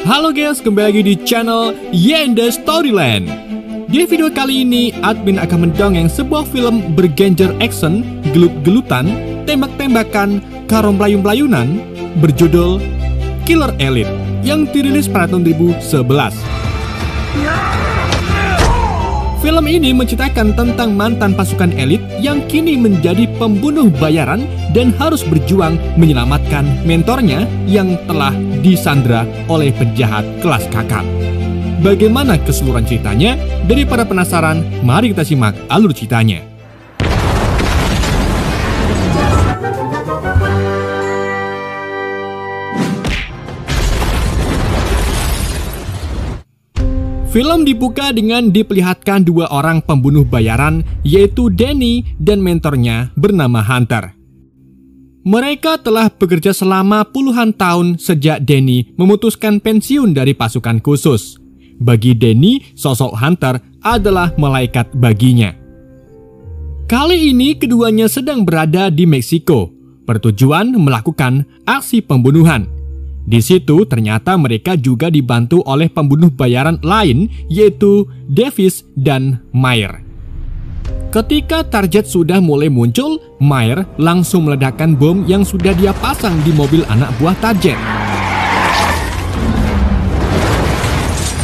Halo guys, kembali lagi di channel Yenda Storyland. Di video kali ini, admin akan mendongeng sebuah film bergenre action, gelut-gelutan, tembak-tembakan, karo melayun-melayunan berjudul Killer Elite yang dirilis pada tahun 2011. Film ini menceritakan tentang mantan pasukan elit yang kini menjadi pembunuh bayaran dan harus berjuang menyelamatkan mentornya yang telah disandra oleh penjahat kelas kakap. Bagaimana keseluruhan ceritanya? Daripada penasaran, mari kita simak alur ceritanya. Film dibuka dengan diperlihatkan dua orang pembunuh bayaran, yaitu Danny dan mentornya bernama Hunter. Mereka telah bekerja selama puluhan tahun sejak Danny memutuskan pensiun dari pasukan khusus. Bagi Danny, sosok Hunter adalah malaikat baginya. Kali ini keduanya sedang berada di Meksiko, bertujuan melakukan aksi pembunuhan. Di situ ternyata mereka juga dibantu oleh pembunuh bayaran lain, yaitu Davis dan Meyer. Ketika target sudah mulai muncul, Meyer langsung meledakkan bom yang sudah dia pasang di mobil anak buah target.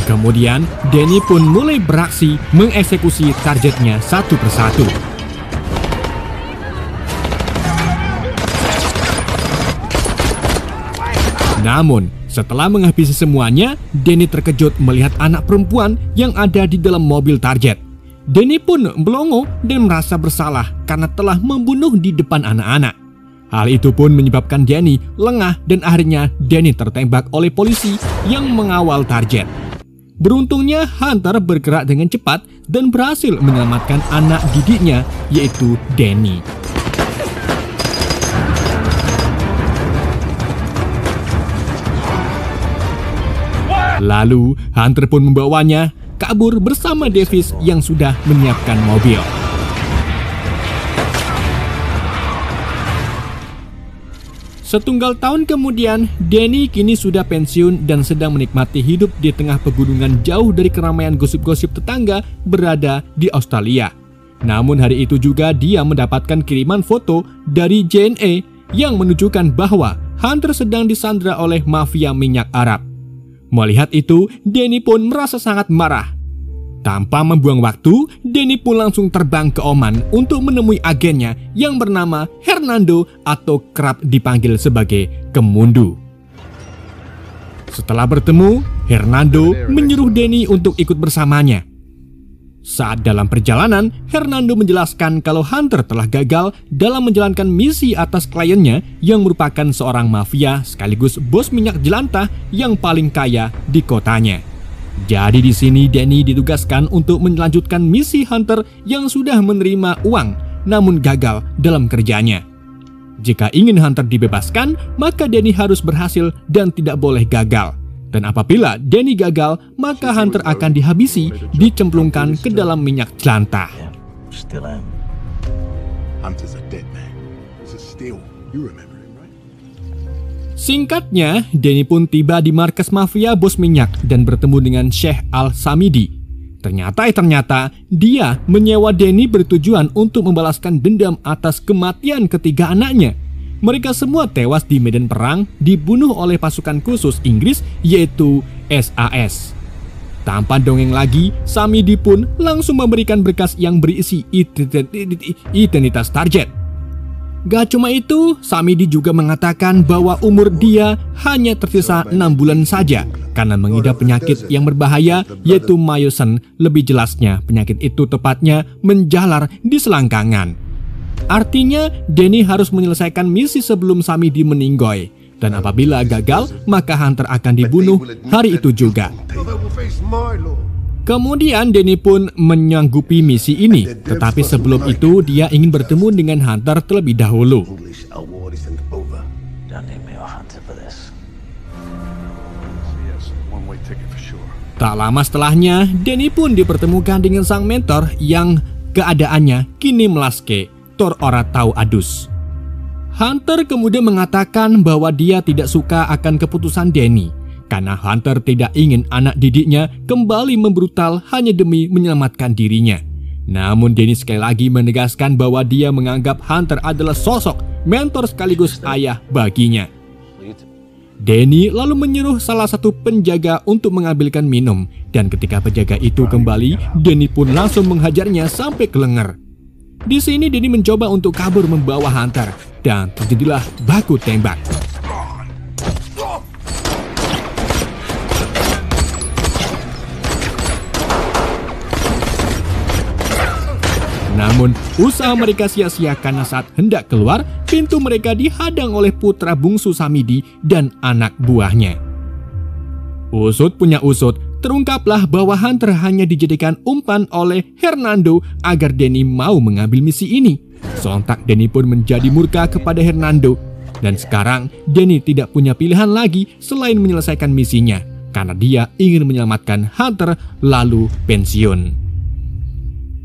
Kemudian, Danny pun mulai beraksi mengeksekusi targetnya satu persatu. Namun, setelah menghabisi semuanya, Danny terkejut melihat anak perempuan yang ada di dalam mobil target. Danny pun melongo dan merasa bersalah karena telah membunuh di depan anak-anak. Hal itu pun menyebabkan Danny lengah dan akhirnya Danny tertembak oleh polisi yang mengawal target. Beruntungnya Hunter bergerak dengan cepat dan berhasil menyelamatkan anak didiknya, yaitu Danny. Lalu, Hunter pun membawanya kabur bersama Davis yang sudah menyiapkan mobil. Setunggal tahun kemudian, Danny kini sudah pensiun dan sedang menikmati hidup di tengah pegunungan jauh dari keramaian gosip-gosip tetangga berada di Australia. Namun hari itu juga dia mendapatkan kiriman foto dari JNE yang menunjukkan bahwa Hunter sedang disandra oleh mafia minyak Arab. Melihat itu, Danny pun merasa sangat marah. Tanpa membuang waktu, Danny pun langsung terbang ke Oman untuk menemui agennya yang bernama Hernando atau kerap dipanggil sebagai Kemundu. Setelah bertemu, Hernando menyuruh Danny untuk ikut bersamanya. Saat dalam perjalanan, Hernando menjelaskan kalau Hunter telah gagal dalam menjalankan misi atas kliennya yang merupakan seorang mafia sekaligus bos minyak jelantah yang paling kaya di kotanya. Jadi di sini Danny ditugaskan untuk melanjutkan misi Hunter yang sudah menerima uang namun gagal dalam kerjanya. Jika ingin Hunter dibebaskan, maka Danny harus berhasil dan tidak boleh gagal. Dan apabila Danny gagal, maka Hunter akan dihabisi, dicemplungkan ke dalam minyak jelantah. Singkatnya, Danny pun tiba di markas mafia bos minyak dan bertemu dengan Sheikh Al-Samidi. Ternyata dia menyewa Danny bertujuan untuk membalaskan dendam atas kematian ketiga anaknya. Mereka semua tewas di medan perang, dibunuh oleh pasukan khusus Inggris, yaitu SAS. Tanpa dongeng lagi, Samidi pun langsung memberikan berkas yang berisi identitas target. Gak cuma itu, Samidi juga mengatakan bahwa umur dia hanya tersisa 6 bulan saja karena mengidap penyakit yang berbahaya, yaitu Myosin. Lebih jelasnya, penyakit itu tepatnya menjalar di selangkangan. Artinya, Danny harus menyelesaikan misi sebelum Samidi meninggoy. Dan apabila gagal, maka Hunter akan dibunuh hari itu juga. Kemudian Danny pun menyanggupi misi ini. Tetapi sebelum itu, dia ingin bertemu dengan Hunter terlebih dahulu. Tak lama setelahnya, Danny pun dipertemukan dengan sang mentor yang keadaannya kini melaske. Tor ora tahu adus. Hunter kemudian mengatakan bahwa dia tidak suka akan keputusan Danny karena Hunter tidak ingin anak didiknya kembali membrutal hanya demi menyelamatkan dirinya. Namun Danny sekali lagi menegaskan bahwa dia menganggap Hunter adalah sosok mentor sekaligus ayah baginya. Danny lalu menyuruh salah satu penjaga untuk mengambilkan minum, dan ketika penjaga itu kembali, Danny pun langsung menghajarnya sampai kelenger. Di sini Danny mencoba untuk kabur membawa Hunter, dan terjadilah baku tembak. Namun, usaha mereka sia-sia karena saat hendak keluar, pintu mereka dihadang oleh putra bungsu Samidi dan anak buahnya. Usut punya usut, terungkaplah bahwa Hunter hanya dijadikan umpan oleh Hernando agar Danny mau mengambil misi ini. Sontak Danny pun menjadi murka kepada Hernando, dan sekarang Danny tidak punya pilihan lagi selain menyelesaikan misinya, karena dia ingin menyelamatkan Hunter lalu pensiun.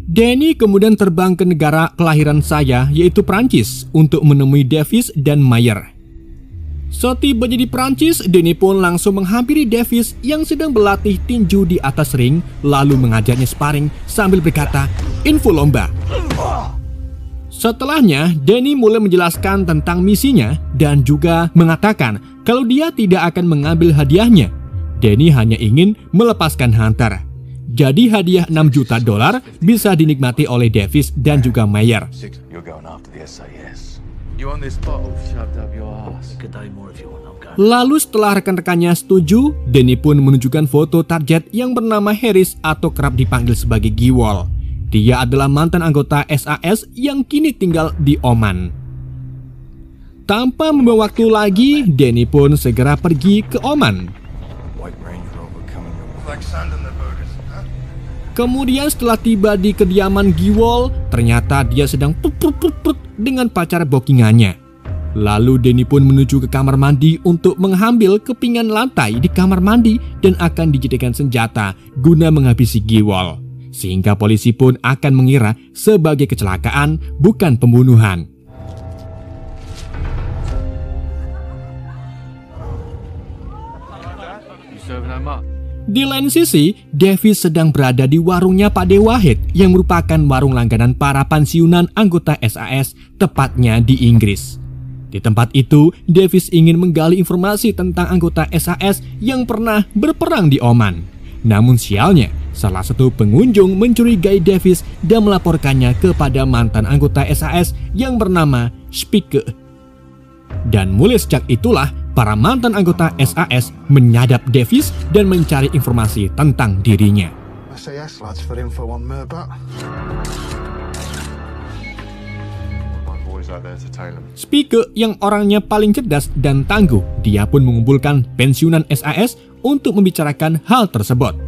Danny kemudian terbang ke negara kelahiran saya, yaitu Prancis, untuk menemui Davis dan Mayer. Setibanya di Prancis, Danny pun langsung menghampiri Davis yang sedang berlatih tinju di atas ring, lalu mengajarnya sparring sambil berkata, "Info lomba." Setelahnya, Danny mulai menjelaskan tentang misinya dan juga mengatakan kalau dia tidak akan mengambil hadiahnya. Danny hanya ingin melepaskan Hunter. Jadi hadiah $6 juta bisa dinikmati oleh Davis dan juga Mayer. Lalu setelah rekan-rekannya setuju, Danny pun menunjukkan foto target yang bernama Harris atau kerap dipanggil sebagai Giwol. Dia adalah mantan anggota SAS yang kini tinggal di Oman. Tanpa membuang waktu lagi, Danny pun segera pergi ke Oman. Kemudian setelah tiba di kediaman Giwol, ternyata dia sedang put dengan pacar bookingannya. Lalu Danny pun menuju ke kamar mandi untuk mengambil kepingan lantai di kamar mandi dan akan dijadikan senjata guna menghabisi Giwol. Sehingga polisi pun akan mengira sebagai kecelakaan, bukan pembunuhan. Di lain sisi, Davis sedang berada di warungnya Pak De Wahid yang merupakan warung langganan para pensiunan anggota SAS, tepatnya di Inggris. Di tempat itu, Davis ingin menggali informasi tentang anggota SAS yang pernah berperang di Oman. Namun sialnya, salah satu pengunjung mencurigai Davis dan melaporkannya kepada mantan anggota SAS yang bernama Spike. Dan mulai sejak itulah, para mantan anggota SAS menyadap Davis dan mencari informasi tentang dirinya. Spike yang orangnya paling cerdas dan tangguh, dia pun mengumpulkan pensiunan SAS untuk membicarakan hal tersebut.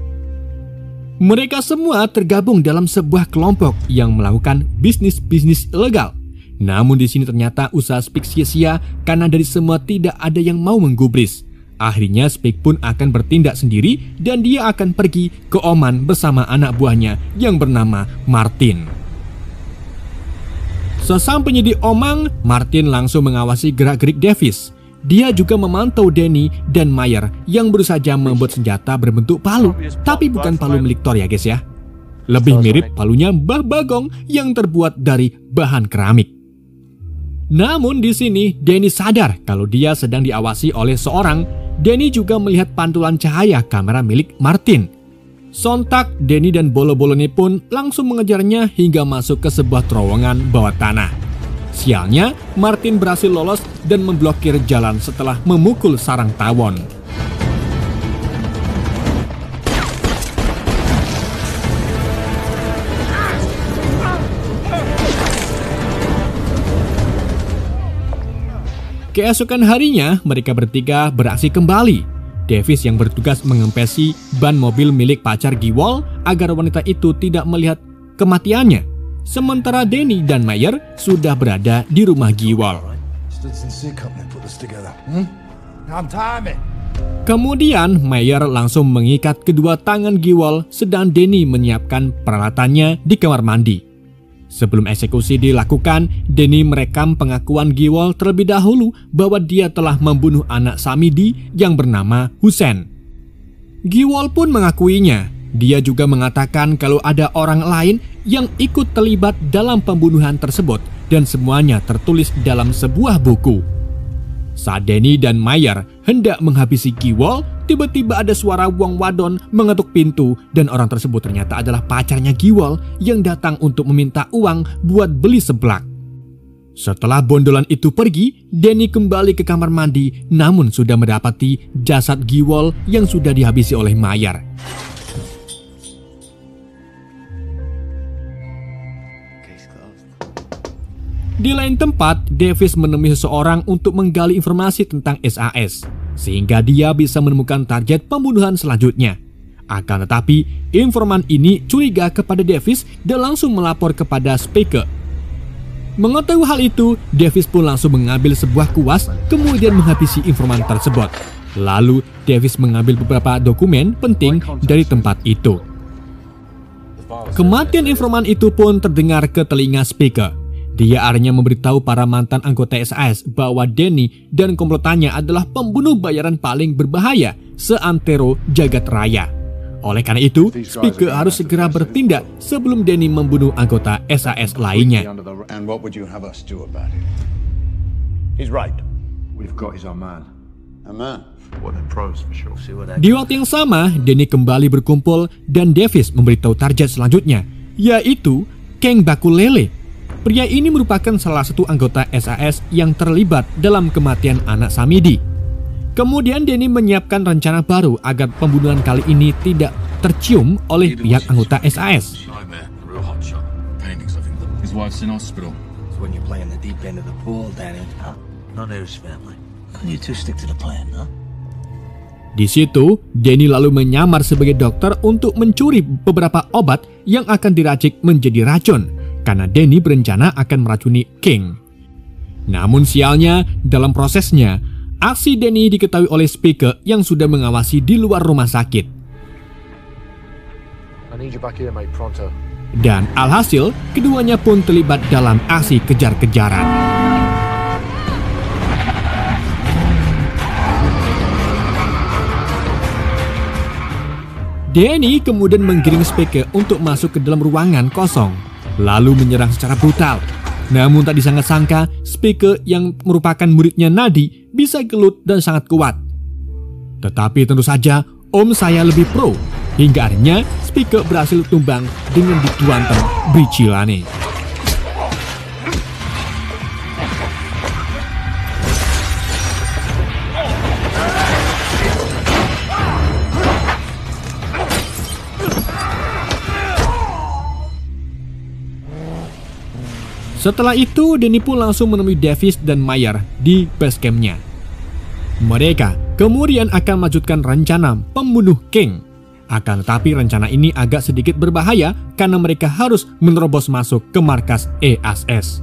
Mereka semua tergabung dalam sebuah kelompok yang melakukan bisnis-bisnis ilegal. Namun di sini ternyata usaha Spike sia-sia karena dari semua tidak ada yang mau menggubris. Akhirnya Spike pun akan bertindak sendiri dan dia akan pergi ke Oman bersama anak buahnya yang bernama Martin. Sesampainya di Oman, Martin langsung mengawasi gerak-gerik Davis. Dia juga memantau Danny dan Mayer yang baru saja membuat senjata berbentuk palu, tapi bukan palu milik Thor ya guys ya. Lebih mirip palunya Mbah Bagong yang terbuat dari bahan keramik. Namun di sini Danny sadar kalau dia sedang diawasi oleh seorang. Danny juga melihat pantulan cahaya kamera milik Martin. Sontak Danny dan bolo-bolonya pun langsung mengejarnya hingga masuk ke sebuah terowongan bawah tanah. Sialnya, Martin berhasil lolos dan memblokir jalan setelah memukul sarang tawon. Keesokan harinya, mereka bertiga beraksi kembali. Davis yang bertugas mengempesi ban mobil milik pacar Giwol agar wanita itu tidak melihat kematiannya. Sementara Danny dan Mayer sudah berada di rumah Giwol. Kemudian Mayer langsung mengikat kedua tangan Giwol sedang Danny menyiapkan peralatannya di kamar mandi. Sebelum eksekusi dilakukan, Danny merekam pengakuan Giwol terlebih dahulu bahwa dia telah membunuh anak Samidi yang bernama Hussein. Giwol pun mengakuinya. Dia juga mengatakan kalau ada orang lain yang ikut terlibat dalam pembunuhan tersebut dan semuanya tertulis dalam sebuah buku. Saat Danny dan Mayer hendak menghabisi Giwol, tiba-tiba ada suara wong wadon mengetuk pintu dan orang tersebut ternyata adalah pacarnya Giwol yang datang untuk meminta uang buat beli seblak. Setelah bondolan itu pergi, Danny kembali ke kamar mandi namun sudah mendapati jasad Giwol yang sudah dihabisi oleh Mayer. Di lain tempat, Davis menemui seseorang untuk menggali informasi tentang SAS, sehingga dia bisa menemukan target pembunuhan selanjutnya. Akan tetapi, informan ini curiga kepada Davis dan langsung melapor kepada Speake. Mengetahui hal itu, Davis pun langsung mengambil sebuah kuas, kemudian menghabisi informan tersebut. Lalu, Davis mengambil beberapa dokumen penting dari tempat itu. Kematian informan itu pun terdengar ke telinga Speake. Dia akhirnya memberitahu para mantan anggota SAS bahwa Danny dan komplotannya adalah pembunuh bayaran paling berbahaya seantero jagat raya. Oleh karena itu, Speake harus segera bertindak sebelum Danny membunuh anggota SAS lainnya. Di waktu yang sama, Danny kembali berkumpul dan Davis memberitahu target selanjutnya, yaitu Kang Bakulele. Pria ini merupakan salah satu anggota SAS yang terlibat dalam kematian anak Samidi. Kemudian Danny menyiapkan rencana baru agar pembunuhan kali ini tidak tercium oleh pihak anggota SAS. Di situ, Danny lalu menyamar sebagai dokter untuk mencuri beberapa obat yang akan diracik menjadi racun. Karena Danny berencana akan meracuni King. Namun sialnya, dalam prosesnya, aksi Danny diketahui oleh Speake yang sudah mengawasi di luar rumah sakit. Dan alhasil, keduanya pun terlibat dalam aksi kejar-kejaran. Danny kemudian menggiring Speake untuk masuk ke dalam ruangan kosong, lalu menyerang secara brutal. Namun tak disangka-sangka, Speake yang merupakan muridnya Nadi bisa gelut dan sangat kuat. Tetapi tentu saja, om saya lebih pro. Hingga akhirnya, Speake berhasil tumbang dengan dituantam Bricilane. Setelah itu, Danny pun langsung menemui Davis dan Mayer di base camp-nya. Mereka kemudian akan melanjutkan rencana pembunuh King. Akan tetapi rencana ini agak sedikit berbahaya karena mereka harus menerobos masuk ke markas SAS.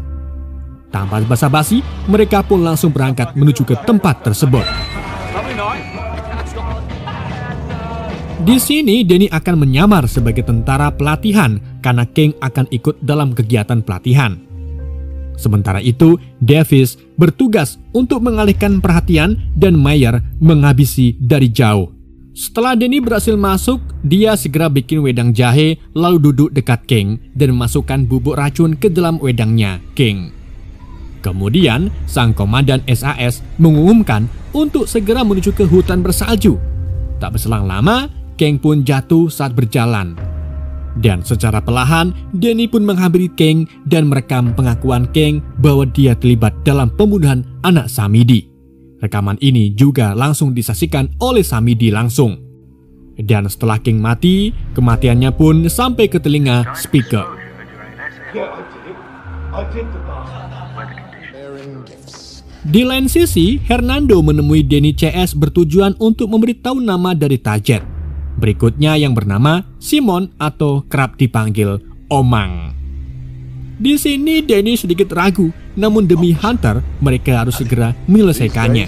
Tanpa basa-basi, mereka pun langsung berangkat menuju ke tempat tersebut. Di sini, Danny akan menyamar sebagai tentara pelatihan karena King akan ikut dalam kegiatan pelatihan. Sementara itu, Davis bertugas untuk mengalihkan perhatian dan Mayer menghabisi dari jauh. Setelah Danny berhasil masuk, dia segera bikin wedang jahe lalu duduk dekat King dan memasukkan bubuk racun ke dalam wedangnya King. Kemudian, sang komandan SAS mengumumkan untuk segera menuju ke hutan bersalju. Tak berselang lama, King pun jatuh saat berjalan. Dan secara perlahan, Danny pun menghampiri King dan merekam pengakuan King bahwa dia terlibat dalam pembunuhan anak Samidi. Rekaman ini juga langsung disaksikan oleh Samidi langsung. Dan setelah King mati, kematiannya pun sampai ke telinga Speake. Di lain sisi, Hernando menemui Danny CS bertujuan untuk memberitahu nama dari target. Berikutnya yang bernama Simon atau kerap dipanggil Omang. Di sini Danny sedikit ragu, namun demi Hunter mereka harus segera menyelesaikannya.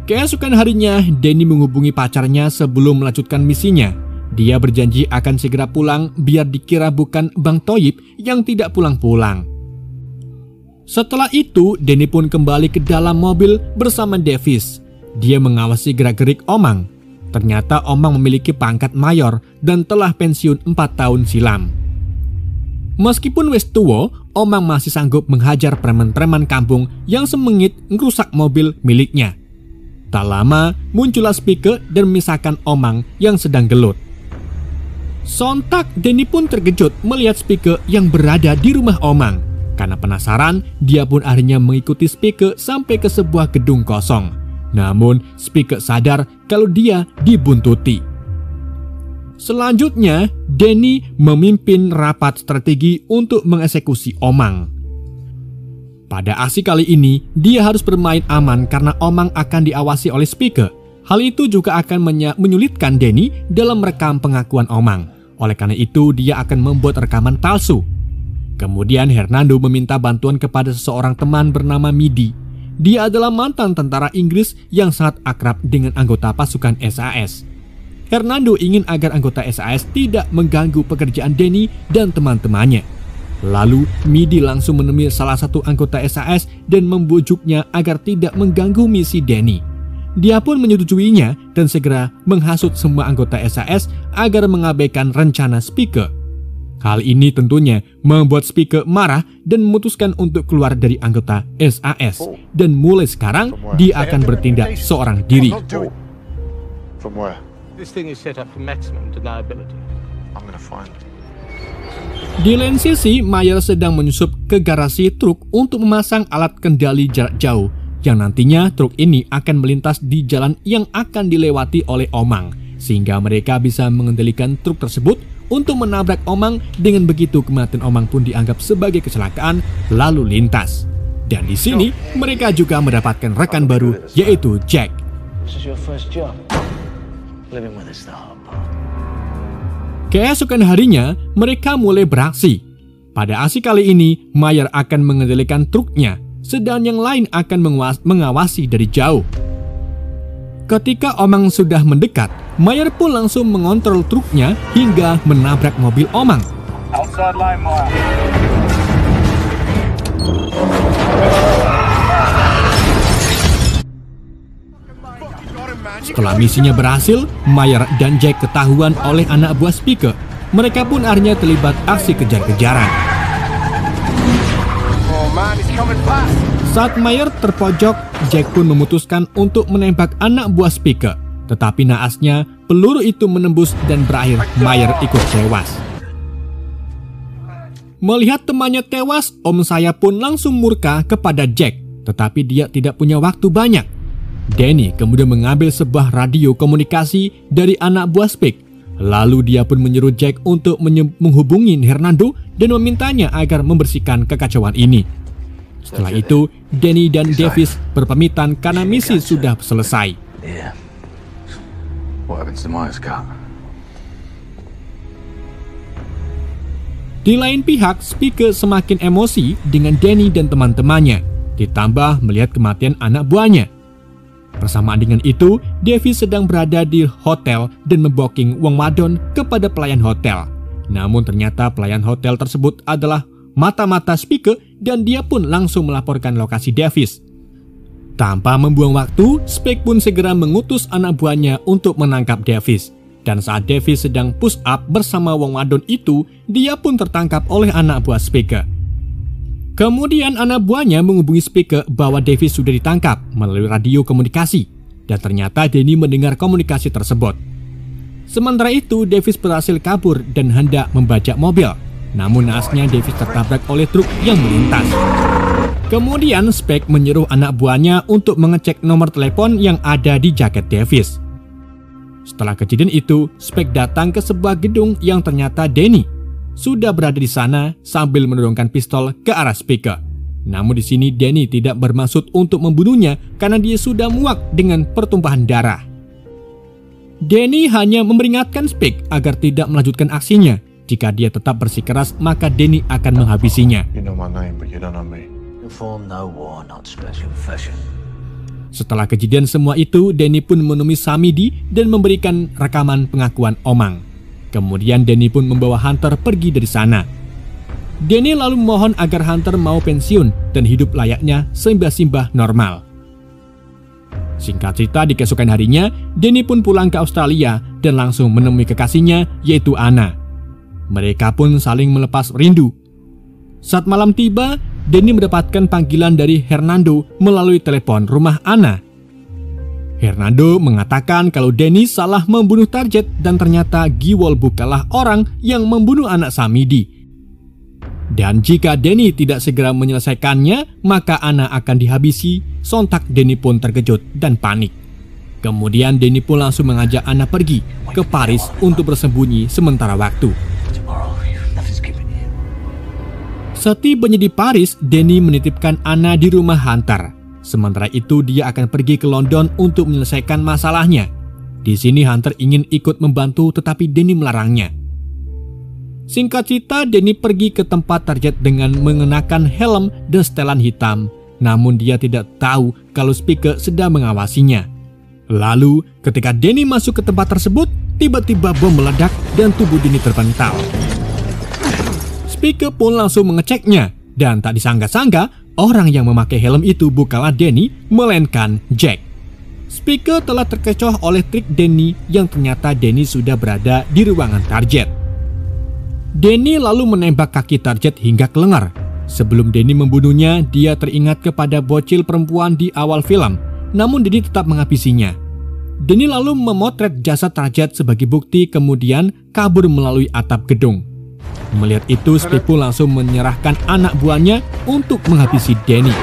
Keesokan harinya, Danny menghubungi pacarnya sebelum melanjutkan misinya. Dia berjanji akan segera pulang biar dikira bukan Bang Toyib yang tidak pulang-pulang. Setelah itu, Denny pun kembali ke dalam mobil bersama Davis. Dia mengawasi gerak-gerik Omang. Ternyata Omang memiliki pangkat mayor dan telah pensiun 4 tahun silam. Meskipun wis tua, Omang masih sanggup menghajar preman-preman kampung yang semengit ngerusak mobil miliknya. Tak lama, muncullah Spike dan memisahkan Omang yang sedang gelut. Sontak, Denny pun terkejut melihat Spike yang berada di rumah Omang. Karena penasaran, dia pun akhirnya mengikuti Spike sampai ke sebuah gedung kosong. Namun, Spike sadar kalau dia dibuntuti. Selanjutnya, Denny memimpin rapat strategi untuk mengeksekusi Omang. Pada aksi kali ini, dia harus bermain aman karena Omang akan diawasi oleh Spike. Hal itu juga akan menyulitkan Denny dalam merekam pengakuan Omang. Oleh karena itu, dia akan membuat rekaman palsu. Kemudian Hernando meminta bantuan kepada seseorang teman bernama Midi. Dia adalah mantan tentara Inggris yang sangat akrab dengan anggota pasukan SAS. Hernando ingin agar anggota SAS tidak mengganggu pekerjaan Denny dan teman-temannya. Lalu Midi langsung menemui salah satu anggota SAS dan membujuknya agar tidak mengganggu misi Denny. Dia pun menyetujuinya dan segera menghasut semua anggota SAS agar mengabaikan rencana Spike. Hal ini tentunya membuat Spike marah dan memutuskan untuk keluar dari anggota SAS. Dan mulai sekarang dia akan bertindak seorang diri. Di lain sisi, Mayer sedang menyusup ke garasi truk untuk memasang alat kendali jarak jauh yang nantinya truk ini akan melintas di jalan yang akan dilewati oleh Omang, sehingga mereka bisa mengendalikan truk tersebut untuk menabrak Omang. Dengan begitu, kematian Omang pun dianggap sebagai kecelakaan lalu lintas. Dan di sini mereka juga mendapatkan rekan baru, yaitu Jack. Keesokan harinya, mereka mulai beraksi. Pada aksi kali ini, Mayer akan mengendalikan truknya, sedang yang lain akan mengawasi dari jauh. Ketika Omang sudah mendekat, Mayer pun langsung mengontrol truknya hingga menabrak mobil Omang. Setelah misinya berhasil, Mayer dan Jack ketahuan oleh anak buah Spike. Mereka pun akhirnya terlibat aksi kejar-kejaran. Saat Mayer terpojok, Jack pun memutuskan untuk menembak anak buah Spike. Tetapi naasnya, peluru itu menembus dan berakhir Mayer ikut tewas. Melihat temannya tewas, Om Saya pun langsung murka kepada Jack. Tetapi dia tidak punya waktu banyak. Denny kemudian mengambil sebuah radio komunikasi dari anak buah Spike. Lalu dia pun menyuruh Jack untuk menghubungi Hernando dan memintanya agar membersihkan kekacauan ini. Setelah itu, Denny dan Davis berpamitan karena misi sudah selesai. Di lain pihak, Spike semakin emosi dengan Denny dan teman-temannya, ditambah melihat kematian anak buahnya. Bersamaan dengan itu, Davis sedang berada di hotel dan membooking wong wadon kepada pelayan hotel. Namun ternyata pelayan hotel tersebut adalah mata-mata Spike dan dia pun langsung melaporkan lokasi Davis. Tanpa membuang waktu, Spike pun segera mengutus anak buahnya untuk menangkap Davis. Dan saat Davis sedang push up bersama wong wadon itu, dia pun tertangkap oleh anak buah Spike. Kemudian anak buahnya menghubungi Spike bahwa Davis sudah ditangkap melalui radio komunikasi. Dan ternyata Denny mendengar komunikasi tersebut. Sementara itu, Davis berhasil kabur dan hendak membajak mobil. Namun naasnya Davis tertabrak oleh truk yang melintas. Kemudian Spike menyuruh anak buahnya untuk mengecek nomor telepon yang ada di jaket Davis. Setelah kejadian itu, Spike datang ke sebuah gedung yang ternyata Denny sudah berada di sana sambil menodongkan pistol ke arah Spike. Namun di sini Denny tidak bermaksud untuk membunuhnya karena dia sudah muak dengan pertumpahan darah. Denny hanya memperingatkan Spike agar tidak melanjutkan aksinya. Jika dia tetap bersikeras, maka Denny akan menghabisinya. Setelah kejadian semua itu, Denny pun menemui Samidi dan memberikan rekaman pengakuan Omang. Kemudian Denny pun membawa Hunter pergi dari sana. Danny lalu memohon agar Hunter mau pensiun dan hidup layaknya simbah-simbah normal. Singkat cerita, di keesokan harinya, Danny pun pulang ke Australia dan langsung menemui kekasihnya, yaitu Anna. Mereka pun saling melepas rindu. Saat malam tiba, Danny mendapatkan panggilan dari Hernando melalui telepon rumah Anna. Hernando mengatakan kalau Danny salah membunuh target dan ternyata Giwol bukanlah orang yang membunuh anak Samidi. Dan jika Danny tidak segera menyelesaikannya, maka Anna akan dihabisi. Sontak Danny pun terkejut dan panik. Kemudian Danny pun langsung mengajak Anna pergi ke Paris untuk bersembunyi sementara waktu. Setibanya di Paris, Danny menitipkan Anna di rumah Hunter. Sementara itu dia akan pergi ke London untuk menyelesaikan masalahnya. Di sini Hunter ingin ikut membantu tetapi Danny melarangnya. Singkat cerita, Danny pergi ke tempat target dengan mengenakan helm dan setelan hitam. Namun dia tidak tahu kalau Speaker sedang mengawasinya. Lalu ketika Danny masuk ke tempat tersebut, tiba-tiba bom meledak dan tubuh Danny terpental. Speaker pun langsung mengeceknya dan tak disangka-sangka orang yang memakai helm itu bukanlah Danny melainkan Jack. Speaker telah terkecoh oleh trik Danny yang ternyata Danny sudah berada di ruangan target. Danny lalu menembak kaki target hingga kelengar. Sebelum Danny membunuhnya, dia teringat kepada bocil perempuan di awal film, namun Danny tetap menghabisinya. Danny lalu memotret jasad target sebagai bukti kemudian kabur melalui atap gedung. Melihat itu, Speaker langsung menyerahkan anak buahnya untuk menghabisi Danny.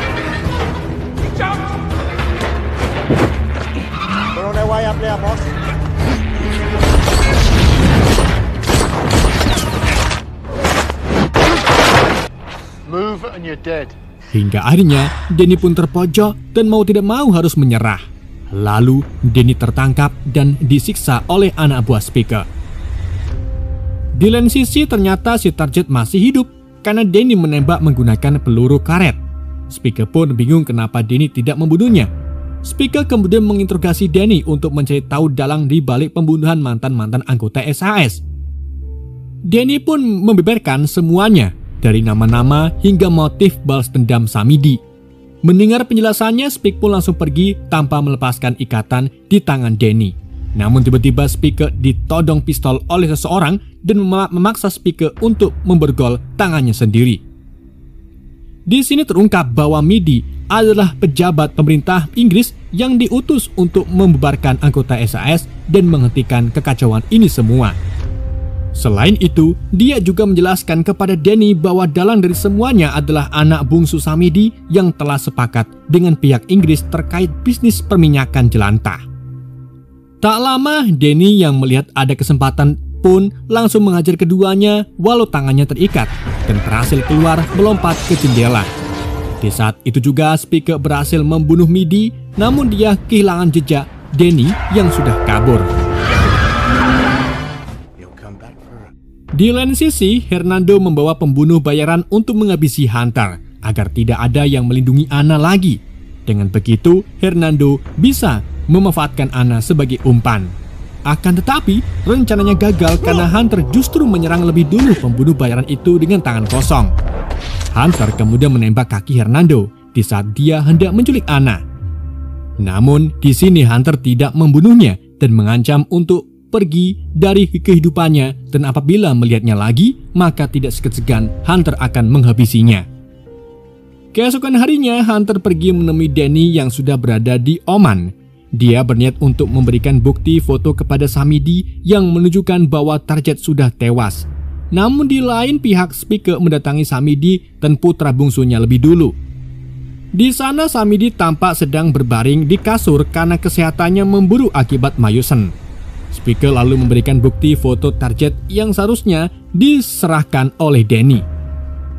Hingga akhirnya Danny pun terpojok dan mau tidak mau harus menyerah. Lalu Danny tertangkap dan disiksa oleh anak buah Speaker. Di lain sisi ternyata si target masih hidup karena Danny menembak menggunakan peluru karet. Speaker pun bingung kenapa Danny tidak membunuhnya. Speaker kemudian menginterogasi Danny untuk mencari tahu dalang di balik pembunuhan mantan-mantan anggota SAS. Danny pun membeberkan semuanya, dari nama-nama hingga motif balas dendam Samidi. Mendengar penjelasannya, Speaker pun langsung pergi tanpa melepaskan ikatan di tangan Danny. Namun tiba-tiba Speaker ditodong pistol oleh seseorang dan memaksa Speaker untuk memborgol tangannya sendiri. Di sini terungkap bahwa Midi adalah pejabat pemerintah Inggris yang diutus untuk membubarkan anggota SAS dan menghentikan kekacauan ini semua. Selain itu, dia juga menjelaskan kepada Danny bahwa dalang dari semuanya adalah anak bungsu Samidi yang telah sepakat dengan pihak Inggris terkait bisnis perminyakan jelantah. Tak lama, Danny yang melihat ada kesempatan pun langsung menghajar keduanya walau tangannya terikat dan berhasil keluar melompat ke jendela. Di saat itu juga Speaker berhasil membunuh Midi, namun dia kehilangan jejak Danny yang sudah kabur. Di lain sisi, Hernando membawa pembunuh bayaran untuk menghabisi Hunter agar tidak ada yang melindungi Anna lagi. Dengan begitu, Hernando bisa memanfaatkan Anna sebagai umpan. Akan tetapi, rencananya gagal karena Hunter justru menyerang lebih dulu pembunuh bayaran itu dengan tangan kosong. Hunter kemudian menembak kaki Hernando di saat dia hendak menculik Anna. Namun, di sini Hunter tidak membunuhnya dan mengancam untuk pergi dari kehidupannya, dan apabila melihatnya lagi, maka tidak segan-segan Hunter akan menghabisinya. Keesokan harinya, Hunter pergi menemui Danny yang sudah berada di Oman. Dia berniat untuk memberikan bukti foto kepada Samidi yang menunjukkan bahwa target sudah tewas. Namun di lain pihak, Speaker mendatangi Samidi dan putra bungsunya lebih dulu. Di sana Samidi tampak sedang berbaring di kasur karena kesehatannya memburuk akibat mayusen. Speaker lalu memberikan bukti foto target yang seharusnya diserahkan oleh Danny.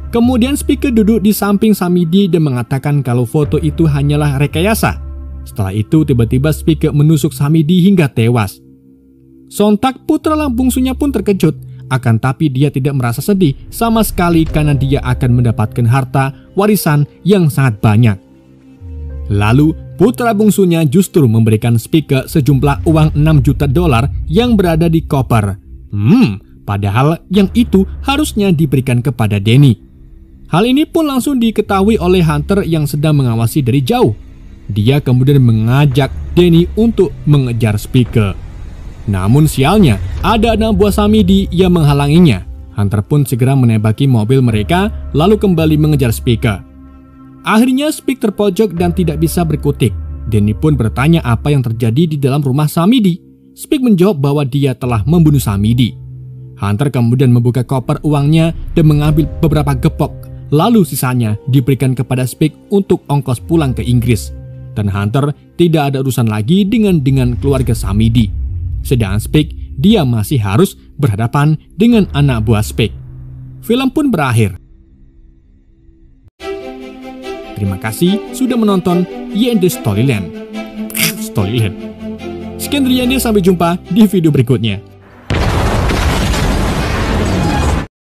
Kemudian Speaker duduk di samping Samidi dan mengatakan kalau foto itu hanyalah rekayasa. Setelah itu tiba-tiba Speaker menusuk Samidi hingga tewas. Sontak putra bungsunya pun terkejut, akan tapi dia tidak merasa sedih sama sekali karena dia akan mendapatkan harta warisan yang sangat banyak. Lalu putra bungsunya justru memberikan Speaker sejumlah uang $6 juta yang berada di koper. Padahal yang itu harusnya diberikan kepada Danny. Hal ini pun langsung diketahui oleh Hunter yang sedang mengawasi dari jauh. Dia kemudian mengajak Danny untuk mengejar Spike. Namun sialnya, ada anak buah Samidi yang menghalanginya. Hunter pun segera menembaki mobil mereka, lalu kembali mengejar Spike. Akhirnya Spike terpojok dan tidak bisa berkutik. Danny pun bertanya apa yang terjadi di dalam rumah Samidi. Spike menjawab bahwa dia telah membunuh Samidi. Hunter kemudian membuka koper uangnya dan mengambil beberapa gepok. Lalu sisanya diberikan kepada Spike untuk ongkos pulang ke Inggris. Dan Hunter tidak ada urusan lagi dengan keluarga Samidi. Sedangkan Spike, dia masih harus berhadapan dengan anak buah Spike. Film pun berakhir. Terima kasih sudah menonton YND Storyland. Sekian dari Yandi, sampai jumpa di video berikutnya.